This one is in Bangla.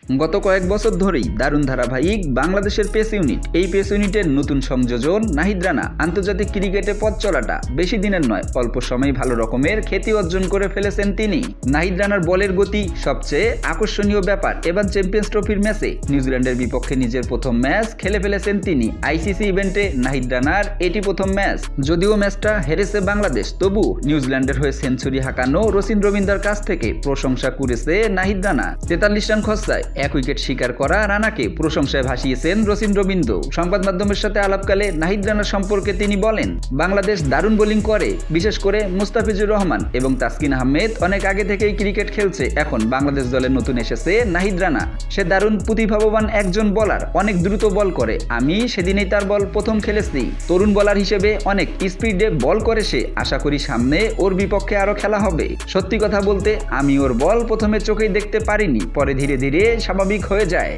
গত কয়েক বছর ধরেই দারুণ ধারাবাহিক বাংলাদেশের পেস ইউনিট। এই পেস ইউনিটের নতুন সংযোজন নাহিদ রানা আন্তর্জাতিক ক্রিকেটে পথ চলাটা বেশি দিনের নয়, অল্প সময়ে ভালো রকমের খ্যাতি অর্জন করে ফেলেছেন তিনি। নাহিদ রানার বলের গতি সবচেয়ে আকর্ষণীয় ব্যাপার। এবার চ্যাম্পিয়ন্স ট্রফির ম্যাচে নিউজিল্যান্ডের বিপক্ষে নিজের প্রথম ম্যাচ খেলে ফেলেছেন তিনি। আইসিসি ইভেন্টে নাহিদ রানার এটি প্রথম ম্যাচ। যদিও ম্যাচটা হেরেছে বাংলাদেশ, তবু নিউজিল্যান্ডের হয়ে সেঞ্চুরি হাঁকানো রচিন রবীন্দ্রর কাছ থেকে প্রশংসা করেছে নাহিদ রানা। 43 রান খরচায় 1 উইকেট শিকার করা রানাকে প্রশংসায় ভাসিয়েছেন রচিন রবীন্দ্র। সংবাদ মাধ্যমের সাথে আলাপকালে নাহিদ রানা সম্পর্কে তিনি বলেন, বাংলাদেশ দারুণ বোলিং করে, বিশেষ করে মুস্তাফিজুর রহমান এবং তাসকিন আহমেদ অনেক আগে থেকেই ক্রিকেট খেলছে। এখন বাংলাদেশ দলে নতুন এসেছে নাহিদ রানা। সে দারুণ প্রতিভাবান একজন বোলার, অনেক দ্রুত বল করে। আমি সেদিনেই তার বল প্রথম খেলেছি। তরুণ বোলার হিসেবে অনেক স্পিডে বল করে সে। আশা করি সামনে ওর বিপক্ষে আরো খেলা হবে। সত্যি কথা বলতে আমি ওর বল প্রথমে চোখেই দেখতে পারিনি, পরে ধীরে ধীরে স্বাভাবিক হয়ে যায়।